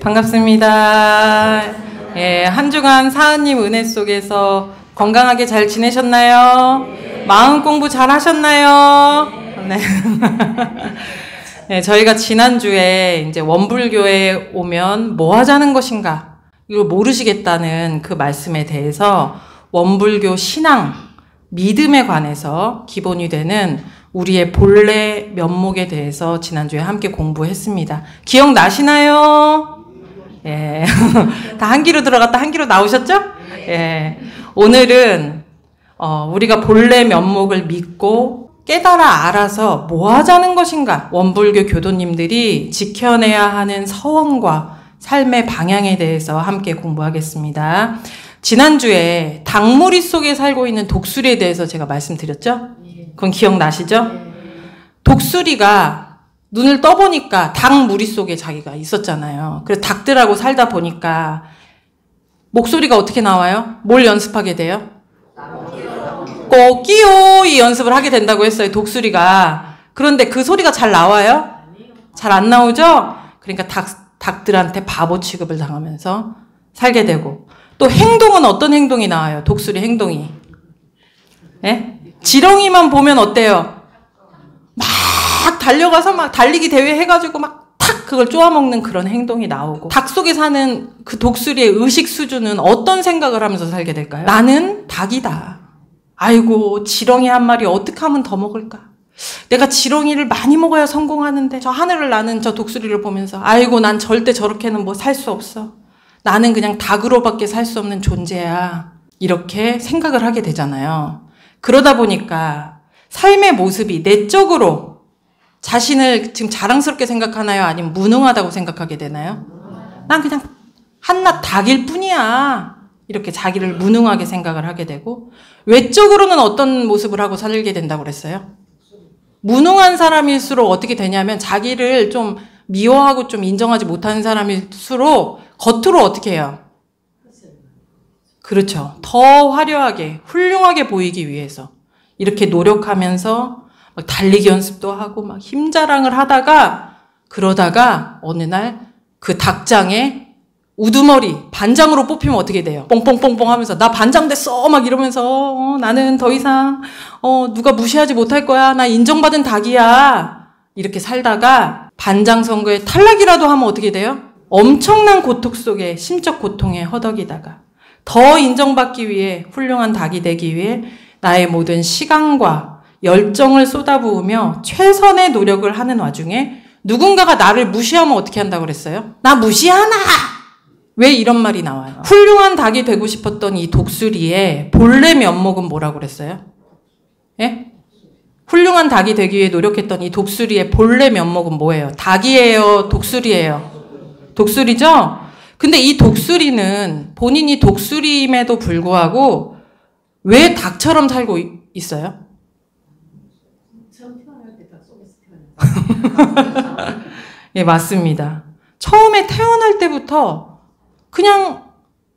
반갑습니다. 예, 한 주간 사은님 은혜 속에서 건강하게 잘 지내셨나요? 네. 마음 공부 잘 하셨나요? 네. 네, 저희가 지난주에 이제 원불교에 오면 뭐 하자는 것인가? 이걸 모르시겠다는 그 말씀에 대해서 원불교 신앙, 믿음에 관해서 기본이 되는 우리의 본래 면목에 대해서 지난주에 함께 공부했습니다. 기억나시나요? 예. 다 한 귀로 들어갔다 한 귀로 나오셨죠? 예. 오늘은, 우리가 본래 면목을 믿고 깨달아 알아서 뭐 하자는 것인가? 원불교 교도님들이 지켜내야 하는 서원과 삶의 방향에 대해서 함께 공부하겠습니다. 지난주에 닭무리 속에 살고 있는 독수리에 대해서 제가 말씀드렸죠? 그건 기억나시죠? 독수리가 눈을 떠보니까 닭무리 속에 자기가 있었잖아요. 그래서 닭들하고 살다 보니까 목소리가 어떻게 나와요? 뭘 연습하게 돼요? 꼬끼요 이 연습을 하게 된다고 했어요, 독수리가. 그런데 그 소리가 잘 나와요? 잘 안 나오죠? 그러니까 닭들한테 바보 취급을 당하면서 살게 되고, 또 행동은 어떤 행동이 나와요? 독수리 행동이. 예? 지렁이만 보면 어때요? 막 달려가서 막 달리기 대회 해가지고 막 탁 그걸 쪼아먹는 그런 행동이 나오고, 닭 속에 사는 그 독수리의 의식 수준은 어떤 생각을 하면서 살게 될까요? 나는 닭이다. 아이고, 지렁이 한 마리 어떻게 하면 더 먹을까? 내가 지렁이를 많이 먹어야 성공하는데, 저 하늘을 나는 저 독수리를 보면서 아이고, 난 절대 저렇게는 뭐 살 수 없어. 나는 그냥 닭으로밖에 살 수 없는 존재야. 이렇게 생각을 하게 되잖아요. 그러다 보니까 삶의 모습이 내적으로 자신을 지금 자랑스럽게 생각하나요? 아니면 무능하다고 생각하게 되나요? 난 그냥 한낱 닭일 뿐이야. 이렇게 자기를 무능하게 생각을 하게 되고, 외적으로는 어떤 모습을 하고 살게 된다고 그랬어요? 무능한 사람일수록 어떻게 되냐면 자기를 좀 미워하고 좀 인정하지 못하는 사람일수록 겉으로 어떻게 해요? 그렇죠. 더 화려하게, 훌륭하게 보이기 위해서 이렇게 노력하면서 막 달리기 연습도 하고 막 힘자랑을 하다가, 그러다가 어느 날 그 닭장에 우두머리 반장으로 뽑히면 어떻게 돼요? 뽕뽕뽕뽕 하면서 나 반장 됐어 막 이러면서 나는 더 이상 누가 무시하지 못할 거야. 나 인정받은 닭이야. 이렇게 살다가 반장 선거에 탈락이라도 하면 어떻게 돼요? 엄청난 고통 속에 심적 고통에 허덕이다가 더 인정받기 위해, 훌륭한 닭이 되기 위해 나의 모든 시간과 열정을 쏟아부으며 최선의 노력을 하는 와중에 누군가가 나를 무시하면 어떻게 한다고 그랬어요? 나 무시하나? 왜 이런 말이 나와요? 훌륭한 닭이 되고 싶었던 이 독수리의 본래 면목은 뭐라고 그랬어요? 예? 훌륭한 닭이 되기 위해 노력했던 이 독수리의 본래 면목은 뭐예요? 닭이에요? 독수리예요? 독수리죠? 근데 이 독수리는 본인이 독수리임에도 불구하고 왜 닭처럼 살고 있어요? 처음 태어날 때 닭 속에서 태어났어요. 예, 맞습니다. 처음에 태어날 때부터 그냥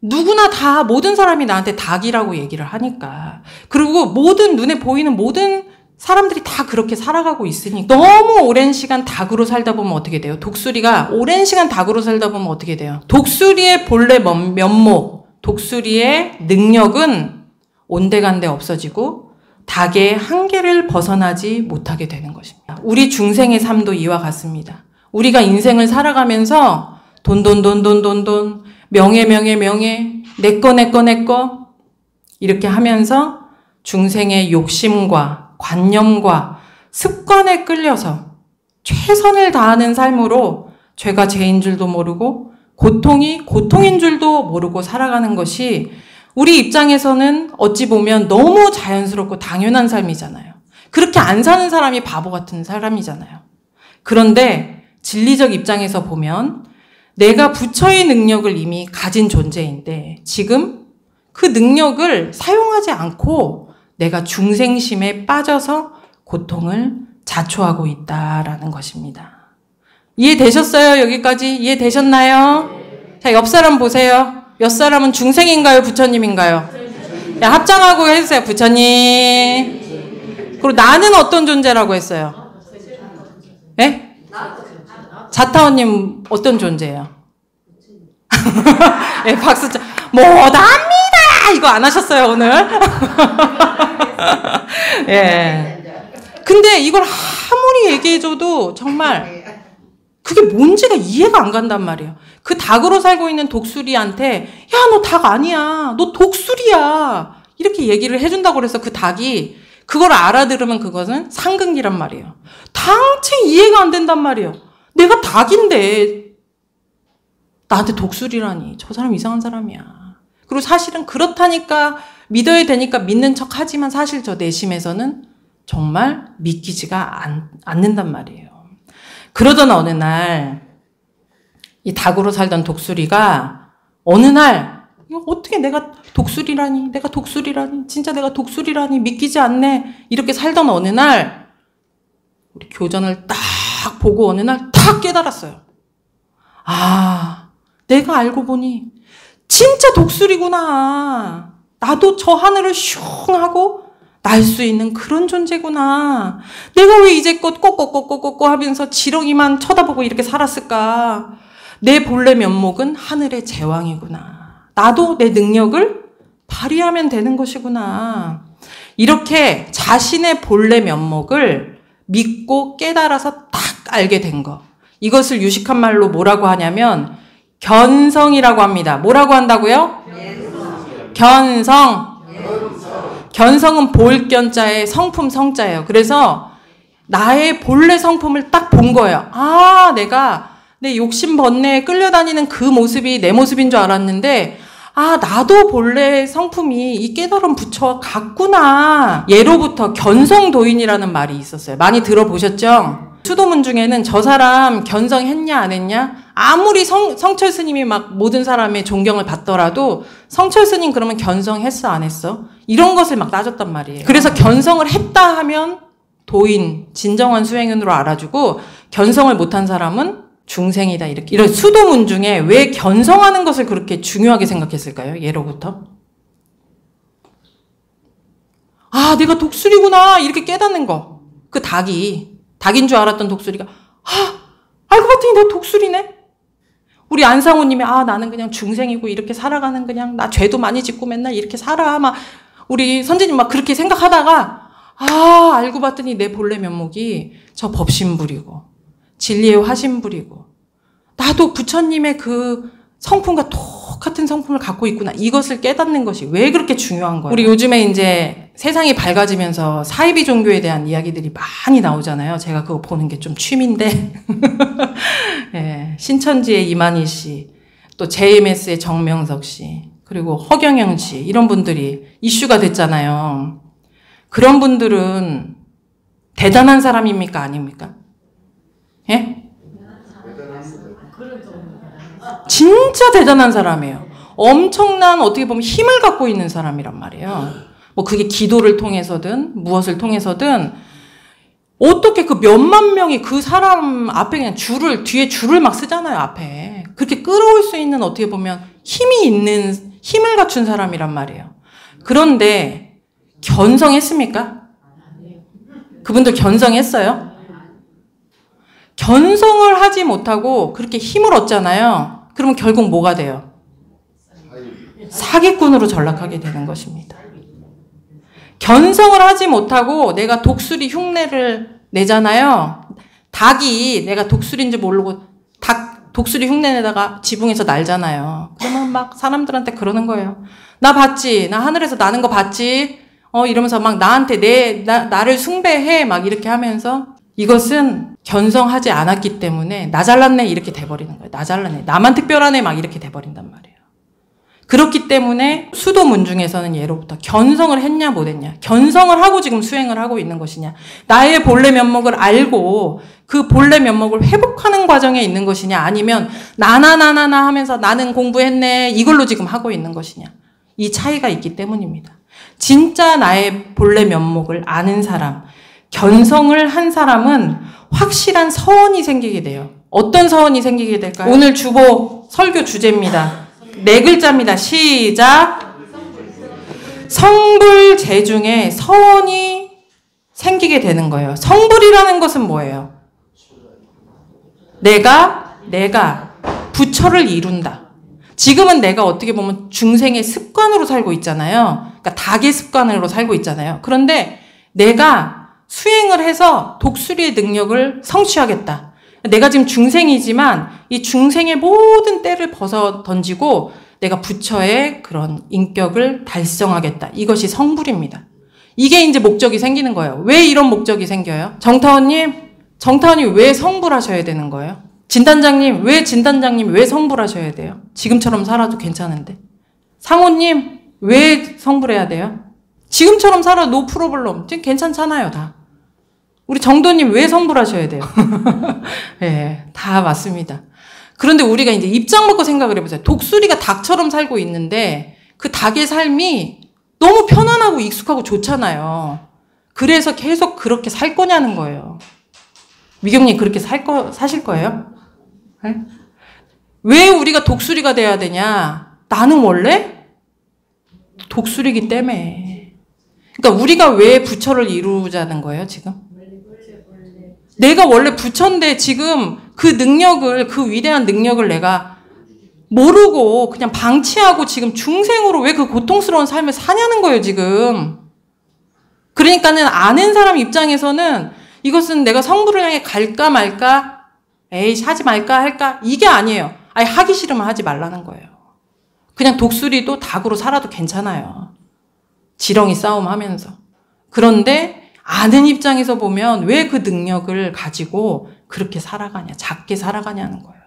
누구나 다, 모든 사람이 나한테 닭이라고 얘기를 하니까, 그리고 모든 눈에 보이는 모든 사람들이 다 그렇게 살아가고 있으니까 너무 오랜 시간 닭으로 살다 보면 어떻게 돼요? 독수리가 오랜 시간 닭으로 살다 보면 어떻게 돼요? 독수리의 본래 면목, 독수리의 능력은 온데간데 없어지고 닭의 한계를 벗어나지 못하게 되는 것입니다. 우리 중생의 삶도 이와 같습니다. 우리가 인생을 살아가면서 돈, 명예, 내꺼 이렇게 하면서 중생의 욕심과 관념과 습관에 끌려서 최선을 다하는 삶으로 죄가 죄인 줄도 모르고 고통이 고통인 줄도 모르고 살아가는 것이 우리 입장에서는 어찌 보면 너무 자연스럽고 당연한 삶이잖아요. 그렇게 안 사는 사람이 바보 같은 사람이잖아요. 그런데 진리적 입장에서 보면 내가 부처의 능력을 이미 가진 존재인데 지금 그 능력을 사용하지 않고 내가 중생심에 빠져서 고통을 자초하고 있다라는 것입니다. 이해되셨어요? 여기까지 이해되셨나요? 자, 옆 사람 보세요. 옆 사람은 중생인가요? 부처님인가요? 야, 합장하고 해주세요. 부처님. 그리고 나는 어떤 존재라고 했어요? 예? 자타원님 어떤 존재예요? 예, 박수 쳐. 못합니다! 이거 안 하셨어요, 오늘? 예. 근데 이걸 아무리 얘기해줘도 정말 그게 뭔지가 이해가 안 간단 말이에요. 그 닭으로 살고 있는 독수리한테 야, 너 닭 아니야. 너 독수리야. 이렇게 얘기를 해준다고 그래서 그 닭이 그걸 알아들으면 그것은 상극이란 말이에요. 당체 이해가 안 된단 말이에요. 내가 닭인데 나한테 독수리라니. 저 사람 이상한 사람이야. 그리고 사실은 그렇다니까 믿어야 되니까 믿는 척 하지만 사실 저 내심에서는 정말 믿기지가 않는단 말이에요. 그러던 어느 날 이 닭으로 살던 독수리가 어느 날 이거 어떻게 내가 독수리라니 진짜 내가 독수리라니 믿기지 않네 이렇게 살던 어느 날 우리 교전을 딱 보고 어느 날 딱 깨달았어요. 아, 내가 알고 보니 진짜 독수리구나. 나도 저 하늘을 슝 하고 날 수 있는 그런 존재구나. 내가 왜 이제껏 꼬꼬꼬꼬꼬 하면서 지렁이만 쳐다보고 이렇게 살았을까. 내 본래 면목은 하늘의 제왕이구나. 나도 내 능력을 발휘하면 되는 것이구나. 이렇게 자신의 본래 면목을 믿고 깨달아서 딱 알게 된 거. 이것을 유식한 말로 뭐라고 하냐면 견성이라고 합니다. 뭐라고 한다고요? 견성. 견성은 볼견자의 성품 성자예요. 그래서 나의 본래 성품을 딱 본 거예요. 아, 내가 내 욕심 번뇌에 끌려다니는 그 모습이 내 모습인 줄 알았는데 아, 나도 본래 성품이 이 깨달은 부처와 같구나. 예로부터 견성도인이라는 말이 있었어요. 많이 들어보셨죠? 수도문 중에는 저 사람 견성했냐 안 했냐? 아무리 성철 스님이 막 모든 사람의 존경을 받더라도 성철 스님 그러면 견성했어 안 했어? 이런 것을 막 따졌단 말이에요. 그래서 견성을 했다 하면 도인, 진정한 수행인으로 알아주고 견성을 못한 사람은 중생이다. 이렇게 이런 수도문 중에 왜 견성하는 것을 그렇게 중요하게 생각했을까요? 예로부터. 아, 내가 독수리구나 이렇게 깨닫는 거. 그 닭인 줄 알았던 독수리가 아, 알고 봤더니 내가 독수리네. 우리 안상호님이 아, 나는 그냥 중생이고 이렇게 살아가는 그냥 나 죄도 많이 짓고 맨날 이렇게 살아. 막 우리 선생님 막 그렇게 생각하다가 아, 알고 봤더니 내 본래 면목이 저 법신불이고 진리의 화신불이고 나도 부처님의 그 성품과 똑같은 성품을 갖고 있구나. 이것을 깨닫는 것이 왜 그렇게 중요한 거예요? 우리 요즘에 이제 세상이 밝아지면서 사이비 종교에 대한 이야기들이 많이 나오잖아요. 제가 그거 보는 게 좀 취미인데 예, 신천지의 이만희 씨, 또 JMS의 정명석 씨, 그리고 허경영 씨 이런 분들이 이슈가 됐잖아요. 그런 분들은 대단한 사람입니까? 아닙니까? 예? 진짜 대단한 사람이에요. 엄청난 어떻게 보면 힘을 갖고 있는 사람이란 말이에요. 뭐 그게 기도를 통해서든 무엇을 통해서든 어떻게 그 몇만 명이 그 사람 앞에 그냥 뒤에 줄을 막 쓰잖아요, 앞에. 그렇게 끌어올 수 있는 어떻게 보면 힘을 갖춘 사람이란 말이에요. 그런데 견성했습니까? 그분들 견성했어요? 견성을 하지 못하고 그렇게 힘을 얻잖아요. 그러면 결국 뭐가 돼요? 사기꾼으로 전락하게 되는 것입니다. 견성을 하지 못하고 내가 독수리 흉내를 내잖아요. 닭이 내가 독수리인지 모르고 독수리 흉내 내다가 지붕에서 날잖아요. 그러면 막 사람들한테 그러는 거예요. 나 봤지? 나 하늘에서 나는 거 봤지? 이러면서 막 나한테 나를 숭배해. 막 이렇게 하면서 이것은 견성하지 않았기 때문에 나 잘났네 이렇게 돼버리는 거예요. 나 잘났네. 나만 특별하네 막 이렇게 돼버린단 말이에요. 그렇기 때문에 수도문 중에서는 예로부터 견성을 했냐 못했냐. 견성을 하고 지금 수행을 하고 있는 것이냐. 나의 본래 면목을 알고 그 본래 면목을 회복하는 과정에 있는 것이냐. 아니면 나나 하면서 나는 공부했네. 이걸로 지금 하고 있는 것이냐. 이 차이가 있기 때문입니다. 진짜 나의 본래 면목을 아는 사람, 견성을 한 사람은 확실한 서원이 생기게 돼요. 어떤 서원이 생기게 될까요? 오늘 주보 설교 주제입니다. 4글자입니다. 시작. 성불 중에 서원이 생기게 되는 거예요. 성불이라는 것은 뭐예요? 내가 부처를 이룬다. 지금은 내가 어떻게 보면 중생의 습관으로 살고 있잖아요. 그러니까 닭의 습관으로 살고 있잖아요. 그런데 내가 수행을 해서 독수리의 능력을 성취하겠다. 내가 지금 중생이지만 이 중생의 모든 때를 벗어 던지고 내가 부처의 그런 인격을 달성하겠다. 이것이 성불입니다. 이게 이제 목적이 생기는 거예요. 왜 이런 목적이 생겨요? 정타원님 왜 성불하셔야 되는 거예요? 진단장님 왜 성불하셔야 돼요? 지금처럼 살아도 괜찮은데. 상호님 왜 성불해야 돼요? 지금처럼 살아 노 프로블럼. 지금 괜찮잖아요, 다. 우리 정도님 왜 성불하셔야 돼요? 네, 다 맞습니다. 그런데 우리가 이제 입장 바꿔 생각을 해보세요. 독수리가 닭처럼 살고 있는데 그 닭의 삶이 너무 편안하고 익숙하고 좋잖아요. 그래서 계속 그렇게 살 거냐는 거예요. 미경님 그렇게 사실 거예요? 네? 왜 우리가 독수리가 돼야 되냐? 나는 원래 독수리기 때문에. 그러니까 우리가 왜 부처를 이루자는 거예요, 지금? 내가 원래 부처인데 지금 그 능력을, 그 위대한 능력을 내가 모르고 그냥 방치하고 지금 중생으로 왜 그 고통스러운 삶을 사냐는 거예요, 지금. 그러니까는 아는 사람 입장에서는 이것은 내가 성불을 향해 갈까 말까, 에이, 하지 말까 할까, 이게 아니에요. 아니, 하기 싫으면 하지 말라는 거예요. 그냥 독수리도 닭으로 살아도 괜찮아요. 지렁이 싸움 하면서. 그런데 아는 입장에서 보면 왜 그 능력을 가지고 그렇게 살아가냐, 작게 살아가냐는 거예요.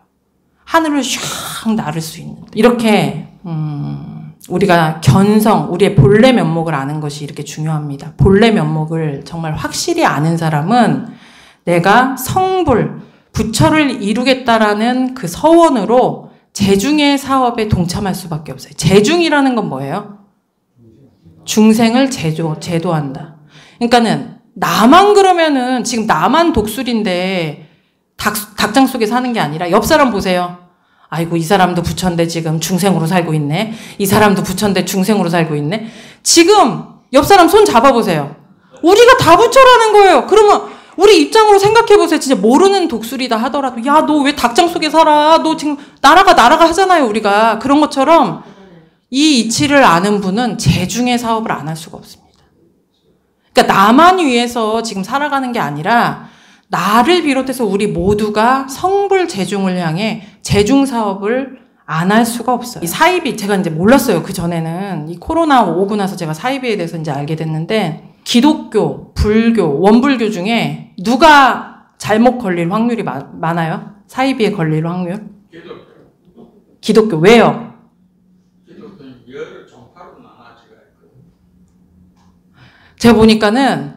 하늘을 샥 나를 수 있는. 이렇게 우리가 견성, 우리의 본래 면목을 아는 것이 이렇게 중요합니다. 본래 면목을 정말 확실히 아는 사람은 내가 성불, 부처를 이루겠다라는 그 서원으로 재중의 사업에 동참할 수밖에 없어요. 재중이라는 건 뭐예요? 중생을 제도한다. 그러니까는 나만 그러면은 지금 나만 독수리인데 닭장 속에 사는 게 아니라 옆 사람 보세요. 아이고 이 사람도 부처인데 지금 중생으로 살고 있네. 이 사람도 부처인데 중생으로 살고 있네. 지금 옆 사람 손 잡아보세요. 우리가 다 부처라는 거예요. 그러면 우리 입장으로 생각해보세요. 진짜 모르는 독수리다 하더라도 야, 너 왜 닭장 속에 살아? 너 지금 나라가 하잖아요, 우리가. 그런 것처럼 이 이치를 아는 분은 재중의 사업을 안 할 수가 없습니다. 그러니까 나만 위해서 지금 살아가는 게 아니라 나를 비롯해서 우리 모두가 성불 재중을 향해 재중 사업을 안 할 수가 없어요. 이 사이비 제가 이제 몰랐어요. 그 전에는 이 코로나 오고 나서 제가 사이비에 대해서 이제 알게 됐는데 기독교, 불교, 원불교 중에 누가 잘못 걸릴 확률이 많아요? 사이비에 걸릴 확률? 기독교. 왜요? 기독교는 여러 종파로 나눠지가 있거든요. 제가 보니까는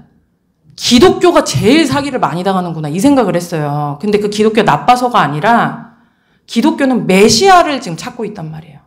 기독교가 제일 사기를 많이 당하는구나 이 생각을 했어요. 근데 그 기독교 나빠서가 아니라 기독교는 메시아를 지금 찾고 있단 말이에요.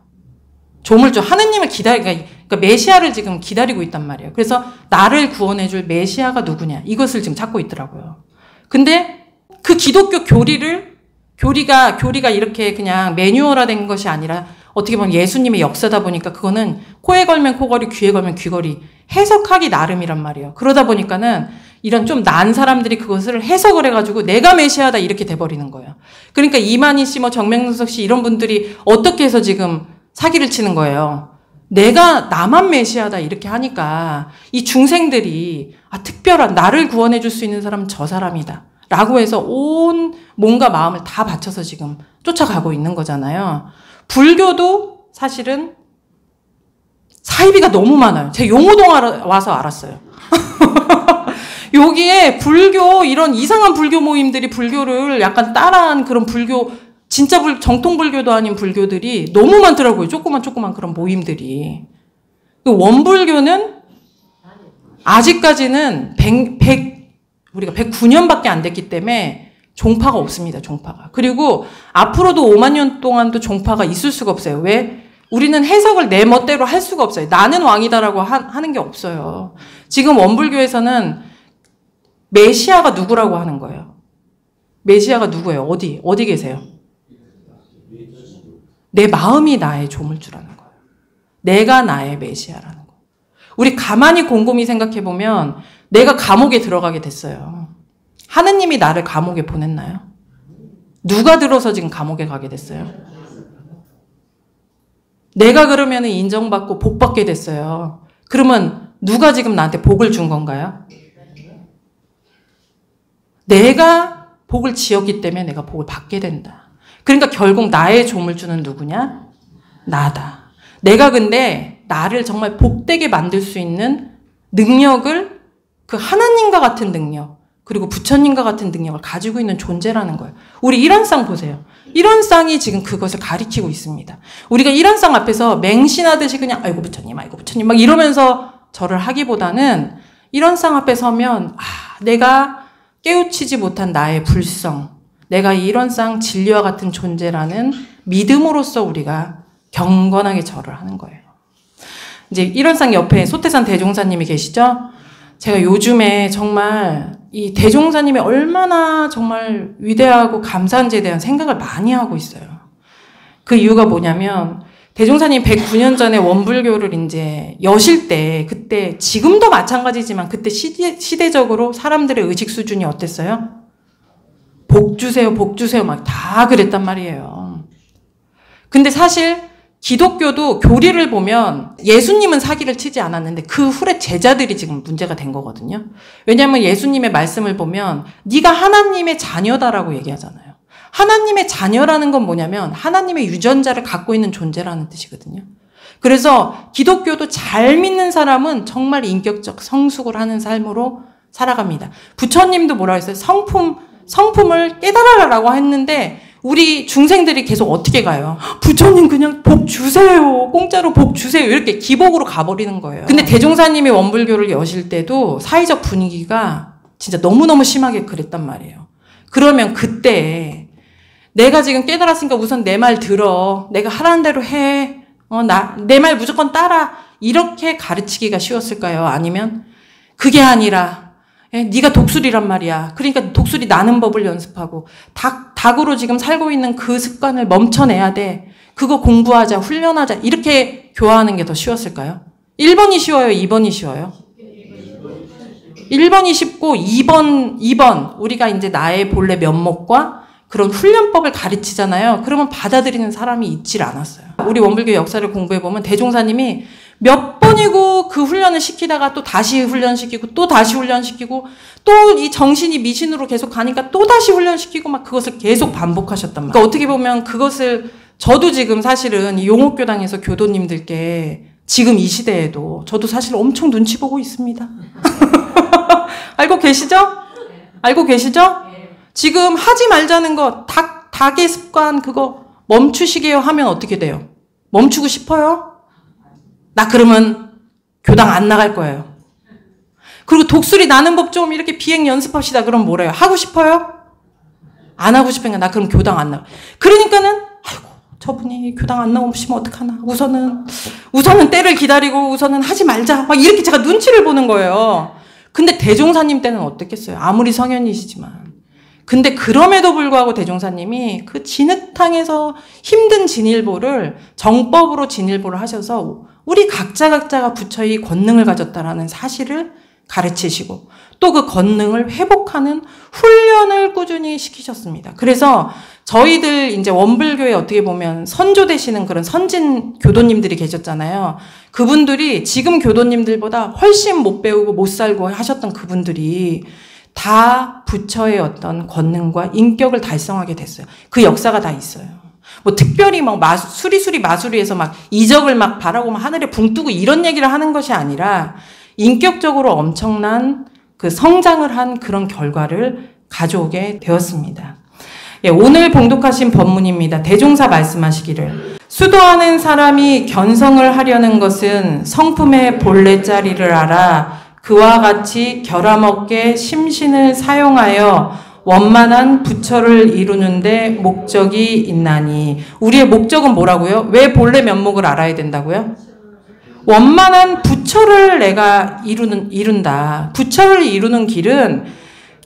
조물주 하느님을 그러니까 메시아를 지금 기다리고 있단 말이에요. 그래서 나를 구원해줄 메시아가 누구냐 이것을 지금 찾고 있더라고요. 근데 그 기독교 교리가 이렇게 그냥 매뉴얼화된 것이 아니라 어떻게 보면 예수님의 역사다 보니까 그거는 코에 걸면 코걸이, 귀에 걸면 귀걸이 해석하기 나름이란 말이에요. 그러다 보니까는 이런 좀 난 사람들이 그것을 해석을 해가지고 내가 메시아다 이렇게 돼버리는 거예요. 그러니까 이만희 씨, 정명석 씨 이런 분들이 어떻게 해서 지금 사기를 치는 거예요. 나만 메시아다 이렇게 하니까 이 중생들이 특별한 나를 구원해 줄 수 있는 사람은 저 사람이다 라고 해서 온 몸과 마음을 다 바쳐서 지금 쫓아가고 있는 거잖아요. 불교도 사실은 사이비가 너무 많아요. 제가 용호동 와서 알았어요. 여기에 불교 이런 이상한 불교 모임들이 불교를 약간 따라한 그런 불교 진짜 정통 불교도 아닌 불교들이 너무 많더라고요. 조그만 그런 모임들이. 원불교는 아직까지는 우리가 109년밖에 안 됐기 때문에 종파가 없습니다. 종파가. 그리고 앞으로도 5만 년 동안도 종파가 있을 수가 없어요. 왜? 우리는 해석을 내 멋대로 할 수가 없어요. 나는 왕이다라고 하는 게 없어요. 지금 원불교에서는 메시아가 누구라고 하는 거예요. 메시아가 누구예요? 어디 계세요? 내 마음이 나의 조물주라는 거예요. 내가 나의 메시아라는 거예요. 우리 가만히 곰곰이 생각해보면 내가 감옥에 들어가게 됐어요. 하느님이 나를 감옥에 보냈나요? 누가 들어서 지금 감옥에 가게 됐어요? 내가 그러면 인정받고 복받게 됐어요. 그러면 누가 지금 나한테 복을 준 건가요? 내가 복을 지었기 때문에 내가 복을 받게 된다. 그러니까 결국 나의 조물주는 누구냐? 나다. 내가 근데 나를 정말 복되게 만들 수 있는 능력을 그 하나님과 같은 능력 그리고 부처님과 같은 능력을 가지고 있는 존재라는 거예요. 우리 일원상 보세요. 일원상이 지금 그것을 가리키고 있습니다. 우리가 일원상 앞에서 맹신하듯이 그냥 아이고 부처님 막 이러면서 절을 하기보다는 일원상 앞에 서면 내가 깨우치지 못한 나의 불성, 내가 이 일원상 진리와 같은 존재라는 믿음으로써 우리가 경건하게 절을 하는 거예요. 이제 일원상 옆에 소태산 대종사님이 계시죠? 제가 요즘에 정말 이 대종사님이 얼마나 정말 위대하고 감사한지에 대한 생각을 많이 하고 있어요. 그 이유가 뭐냐면 대종사님 109년 전에 원불교를 이제 여실 때 그때 지금도 마찬가지지만 그때 시대적으로 사람들의 의식 수준이 어땠어요? 복 주세요 막 다 그랬단 말이에요. 근데 사실 기독교도 교리를 보면 예수님은 사기를 치지 않았는데 그 후에 제자들이 지금 문제가 된 거거든요. 왜냐하면 예수님의 말씀을 보면 네가 하나님의 자녀다라고 얘기하잖아요. 하나님의 자녀라는 건 뭐냐면 하나님의 유전자를 갖고 있는 존재라는 뜻이거든요. 그래서 기독교도 잘 믿는 사람은 정말 인격적 성숙을 하는 삶으로 살아갑니다. 부처님도 뭐라 했어요? 성품을 깨달아라라고 했는데 우리 중생들이 계속 어떻게 가요? 부처님 그냥 복 주세요. 공짜로 복 주세요. 이렇게 기복으로 가버리는 거예요. 근데 대종사님이 원불교를 여실 때도 사회적 분위기가 진짜 너무너무 심하게 그랬단 말이에요. 그러면 그때 내가 지금 깨달았으니까 우선 내 말 들어. 내가 하라는 대로 해. 내 말 무조건 따라. 이렇게 가르치기가 쉬웠을까요? 아니면 그게 아니라 네가 독수리란 말이야. 그러니까 독수리 나는 법을 연습하고 닭으로 지금 살고 있는 그 습관을 멈춰내야 돼. 그거 공부하자, 훈련하자. 이렇게 교화하는 게 더 쉬웠을까요? 1번이 쉬워요? 2번이 쉬워요? 1번이 쉽고 2번 우리가 이제 나의 본래 면목과 그런 훈련법을 가르치잖아요. 그러면 받아들이는 사람이 있질 않았어요. 우리 원불교 역사를 공부해보면 대종사님이 몇 번이고 그 훈련을 시키다가 또 다시 훈련시키고 또 다시 훈련시키고 또 이 정신이 미신으로 계속 가니까 또 다시 훈련시키고 막 그것을 계속 반복하셨단 말이에요. 그러니까 어떻게 보면 그것을 저도 지금 사실은 용옥교당에서 교도님들께 지금 이 시대에도 저도 사실 엄청 눈치 보고 있습니다. 알고 계시죠? 알고 계시죠? 지금 하지 말자는 거 닭의 습관 그거 멈추시게요 하면 어떻게 돼요? 멈추고 싶어요? 나 그러면 교당 안 나갈 거예요. 그리고 독수리 나는 법 좀 이렇게 비행 연습합시다. 그럼 뭐래요? 하고 싶어요? 안 하고 싶으니까 나 그럼 교당 안 나가. 그러니까는 아이고 저분이 교당 안 나오시면 어떡하나. 우선은 때를 기다리고 우선은 하지 말자. 막 이렇게 제가 눈치를 보는 거예요. 근데 대종사님 때는 어땠겠어요? 아무리 성현이시지만. 근데 그럼에도 불구하고 대종사님이 그 진흙탕에서 힘든 진일보를 정법으로 진일보를 하셔서 우리 각자가 부처의 권능을 가졌다라는 사실을 가르치시고 또 그 권능을 회복하는 훈련을 꾸준히 시키셨습니다. 그래서 저희들 이제 원불교에 어떻게 보면 선조되시는 그런 선진 교도님들이 계셨잖아요. 그분들이 지금 교도님들보다 훨씬 못 배우고 못 살고 하셨던 그분들이 다 부처의 어떤 권능과 인격을 달성하게 됐어요. 그 역사가 다 있어요. 뭐 특별히 막 수리수리 마수리에서 막 이적을 막 바라고 막 하늘에 붕 뜨고 이런 얘기를 하는 것이 아니라 인격적으로 엄청난 그 성장을 한 그런 결과를 가져오게 되었습니다. 예, 오늘 봉독하신 법문입니다. 대종사 말씀하시기를 수도하는 사람이 견성을 하려는 것은 성품의 본래 자리를 알아 그와 같이 결함없게 심신을 사용하여 원만한 부처를 이루는데 목적이 있나니. 우리의 목적은 뭐라고요? 왜 본래 면목을 알아야 된다고요? 원만한 부처를 내가 이룬다. 부처를 이루는 길은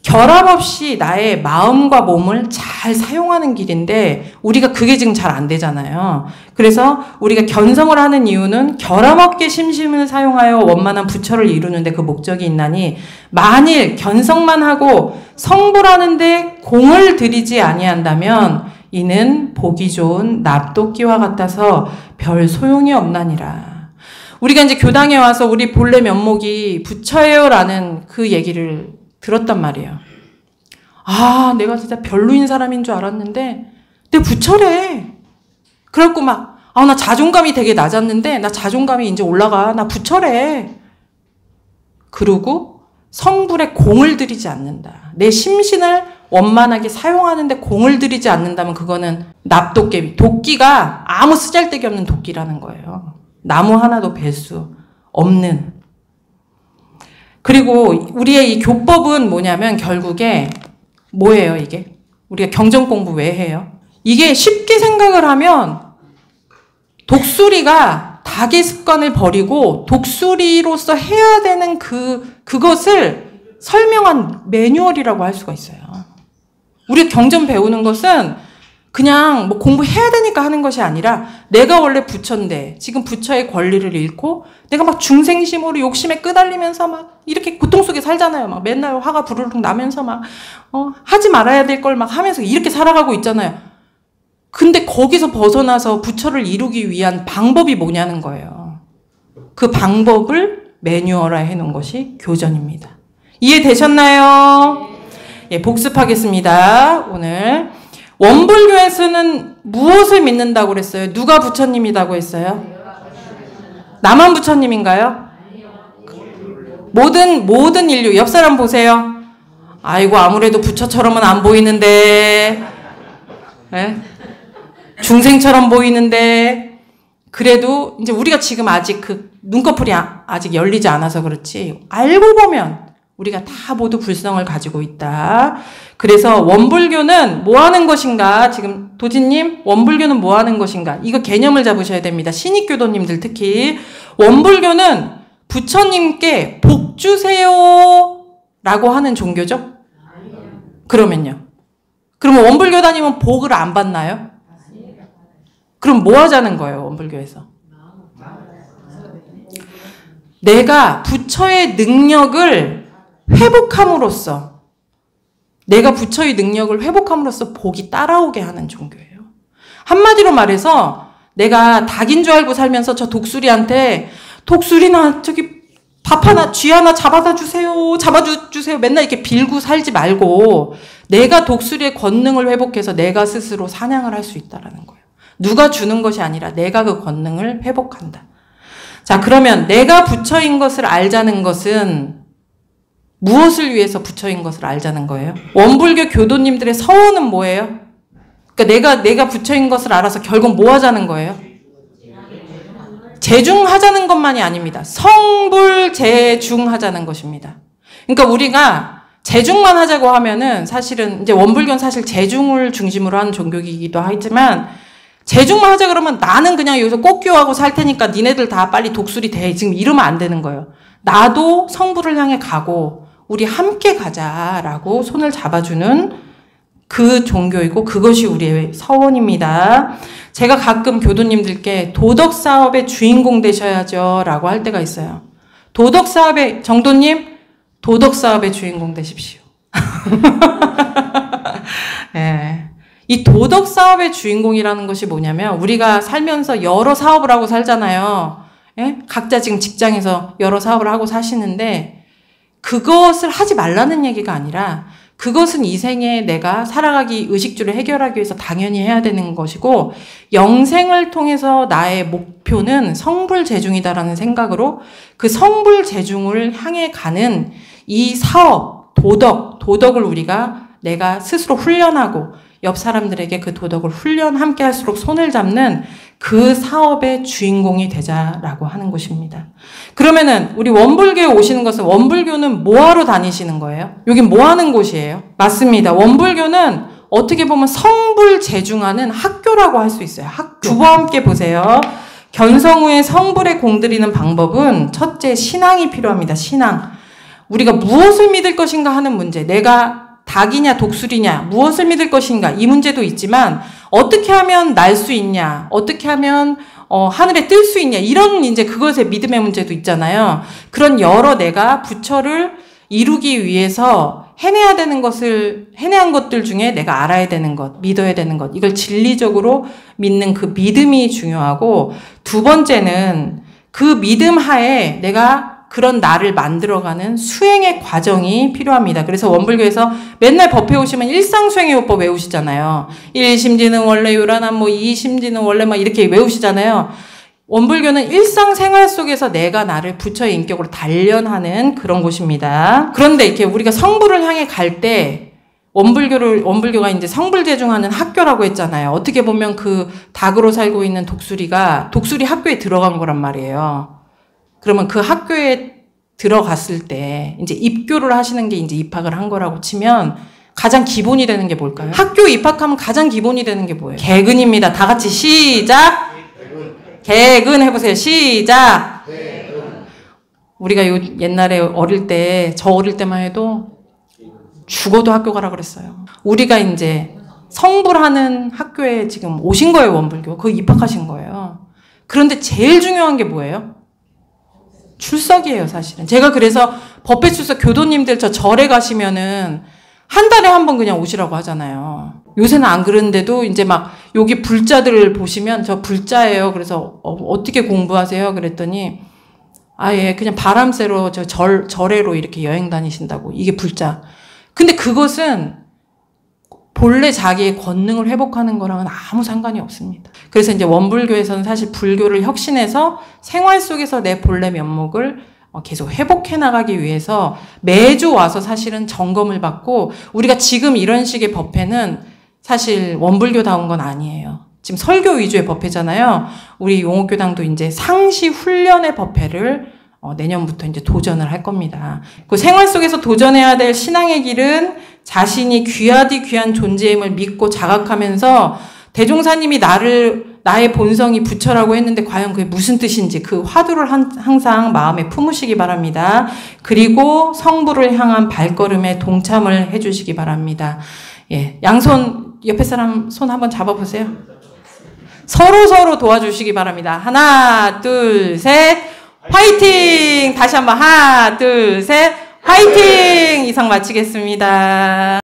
결함 없이 나의 마음과 몸을 잘 사용하는 길인데 우리가 그게 지금 잘 안 되잖아요. 그래서 우리가 견성을 하는 이유는 결함 없게 심심을 사용하여 원만한 부처를 이루는데 그 목적이 있나니 만일 견성만 하고 성불하는데 공을 들이지 아니한다면 이는 보기 좋은 납도끼와 같아서 별 소용이 없나니라. 우리가 이제 교당에 와서 우리 본래 면목이 부처예요라는 그 얘기를 들었단 말이에요. 아, 내가 진짜 별로인 사람인 줄 알았는데 내 부처래. 그래갖고 막 나 자존감이 되게 낮았는데 나 자존감이 이제 올라가. 나 부처래. 그러고 성불에 공을 들이지 않는다. 내 심신을 원만하게 사용하는데 공을 들이지 않는다면 그거는 납도깨비. 도끼가 아무 쓰잘데기 없는 도끼라는 거예요. 나무 하나도 벨 수 없는. 그리고 우리의 이 교법은 뭐냐면 결국에 뭐예요, 이게? 우리가 경전 공부 왜 해요? 이게 쉽게 생각을 하면 독수리가 닭의 습관을 버리고 독수리로서 해야 되는 그것을 설명한 매뉴얼이라고 할 수가 있어요. 우리 경전 배우는 것은 그냥 뭐 공부해야 되니까 하는 것이 아니라 내가 원래 부처인데 지금 부처의 권리를 잃고 내가 막 중생심으로 욕심에 끄달리면서 막 이렇게 고통 속에 살잖아요. 막 맨날 화가 부르륵 나면서 막 하지 말아야 될 걸 막 하면서 이렇게 살아가고 있잖아요. 근데 거기서 벗어나서 부처를 이루기 위한 방법이 뭐냐는 거예요. 그 방법을 매뉴얼화 해놓은 것이 교전입니다. 이해되셨나요? 예, 복습하겠습니다. 오늘 원불교에서는 무엇을 믿는다고 그랬어요? 누가 부처님이라고 했어요? 나만 부처님인가요? 모든 인류. 옆 사람 보세요. 아이고 아무래도 부처처럼은 안 보이는데, 네? 중생처럼 보이는데. 그래도 이제 우리가 지금 아직 그 눈꺼풀이 아직 열리지 않아서 그렇지 알고 보면 우리가 다 모두 불성을 가지고 있다. 그래서 원불교는 뭐 하는 것인가? 지금 도지님, 원불교는 뭐 하는 것인가? 이거 개념을 잡으셔야 됩니다. 신익교도님들 특히. 원불교는 부처님께 복 주세요 라고 하는 종교죠? 그러면요. 그러면 원불교 다니면 복을 안 받나요? 그럼 뭐 하자는 거예요, 원불교에서? 내가 부처의 능력을 회복함으로써 복이 따라오게 하는 종교예요. 한마디로 말해서 내가 닭인 줄 알고 살면서 저 독수리한테 독수리나 저기 밥 하나, 쥐 하나 잡아다 주세요. 잡아주세요. 맨날 이렇게 빌고 살지 말고 내가 독수리의 권능을 회복해서 내가 스스로 사냥을 할 수 있다라는 거예요. 누가 주는 것이 아니라 내가 그 권능을 회복한다. 자, 그러면 내가 부처인 것을 알자는 것은 무엇을 위해서 부처인 것을 알자는 거예요? 원불교 교도님들의 서원은 뭐예요? 그러니까 내가 부처인 것을 알아서 결국 뭐 하자는 거예요? 재중하자는 것만이 아닙니다. 성불재중하자는 것입니다. 그러니까 우리가 재중만 하자고 하면은 사실은 이제 원불교는 사실 재중을 중심으로 하는 종교이기도 하지만 재중만 하자 그러면 나는 그냥 여기서 꽃교하고 살 테니까 니네들 다 빨리 독수리 돼. 지금 이러면 안 되는 거예요. 나도 성불을 향해 가고 우리 함께 가자라고 손을 잡아주는 그 종교이고 그것이 우리의 서원입니다. 제가 가끔 교도님들께 도덕사업의 주인공 되셔야죠 라고 할 때가 있어요. 도덕사업의, 정도님, 도덕사업의 주인공 되십시오. 네. 이 도덕사업의 주인공이라는 것이 뭐냐면 우리가 살면서 여러 사업을 하고 살잖아요. 예? 각자 지금 직장에서 여러 사업을 하고 사시는데 그것을 하지 말라는 얘기가 아니라 그것은 이 생에 내가 살아가기 의식주를 해결하기 위해서 당연히 해야 되는 것이고 영생을 통해서 나의 목표는 성불재중이다라는 생각으로 그 성불재중을 향해 가는 이 사업, 도덕을 내가 스스로 훈련하고 옆 사람들에게 그 도덕을 함께 할수록 손을 잡는 그 사업의 주인공이 되자라고 하는 것입니다. 그러면은 우리 원불교에 오시는 것은 원불교는 뭐하러 다니시는 거예요? 여긴 뭐 하는 곳이에요? 맞습니다. 원불교는 어떻게 보면 성불재중하는 학교라고 할 수 있어요. 학교. 주부와 함께 보세요. 견성후에 성불에 공들이는 방법은 첫째 신앙이 필요합니다. 신앙. 우리가 무엇을 믿을 것인가 하는 문제. 내가 닭이냐 독수리냐 무엇을 믿을 것인가 이 문제도 있지만 어떻게 하면 날 수 있냐 어떻게 하면 하늘에 뜰 수 있냐 이런 이제 그것의 믿음의 문제도 있잖아요. 그런 여러 내가 부처를 이루기 위해서 해내야 되는 것을, 해내한 것들 중에 내가 알아야 되는 것, 믿어야 되는 것, 이걸 진리적으로 믿는 그 믿음이 중요하고, 두 번째는 그 믿음 하에 내가 그런 나를 만들어가는 수행의 과정이 필요합니다. 그래서 원불교에서 맨날 법회 오시면 일상수행요법 외우시잖아요. 1심지는 원래 요란한 2심지는 원래 이렇게 외우시잖아요. 원불교는 일상생활 속에서 내가 나를 부처의 인격으로 단련하는 그런 곳입니다. 그런데 이렇게 우리가 성불을 향해 갈 때 원불교가 이제 성불제중하는 학교라고 했잖아요. 어떻게 보면 그 닭으로 살고 있는 독수리가 독수리 학교에 들어간 거란 말이에요. 그러면 그 학교에 들어갔을 때 이제 입교를 하시는 게 이제 입학을 한 거라고 치면 가장 기본이 되는 게 뭘까요? 학교 입학하면 가장 기본이 되는 게 뭐예요? 개근입니다. 다 같이 시작! 개근 해보세요. 시작! 우리가 옛날에 저 어릴 때만 해도 죽어도 학교 가라 그랬어요. 우리가 이제 성불하는 학교에 지금 오신 거예요, 원불교. 거기 입학하신 거예요. 그런데 제일 중요한 게 뭐예요? 출석이에요, 사실은. 제가 그래서 법회 출석 교도님들 저 절에 가시면은 한 달에 한 번 그냥 오시라고 하잖아요. 요새는 안 그러는데도 이제 막 여기 불자들을 보시면 저 불자예요. 그래서 어떻게 공부하세요? 그랬더니 아예 그냥 바람 쐬러 저 절에로 이렇게 여행 다니신다고. 이게 불자. 근데 그것은 본래 자기의 권능을 회복하는 거랑은 아무 상관이 없습니다. 그래서 이제 원불교에서는 사실 불교를 혁신해서 생활 속에서 내 본래 면목을 계속 회복해 나가기 위해서 매주 와서 사실은 점검을 받고, 우리가 지금 이런 식의 법회는 사실 원불교다운 건 아니에요. 지금 설교 위주의 법회잖아요. 우리 용옥교당도 이제 상시 훈련의 법회를 내년부터 이제 도전을 할 겁니다. 그 생활 속에서 도전해야 될 신앙의 길은 자신이 귀하디 귀한 존재임을 믿고 자각하면서, 대종사님이 나의 본성이 부처라고 했는데 과연 그게 무슨 뜻인지 그 화두를 항상 마음에 품으시기 바랍니다. 그리고 성부를 향한 발걸음에 동참을 해주시기 바랍니다. 예, 양손, 옆에 사람 손 한번 잡아보세요. 서로 도와주시기 바랍니다. 하나, 둘, 셋, 화이팅! 다시 한번 하나, 둘, 셋, 화이팅! 이상 마치겠습니다.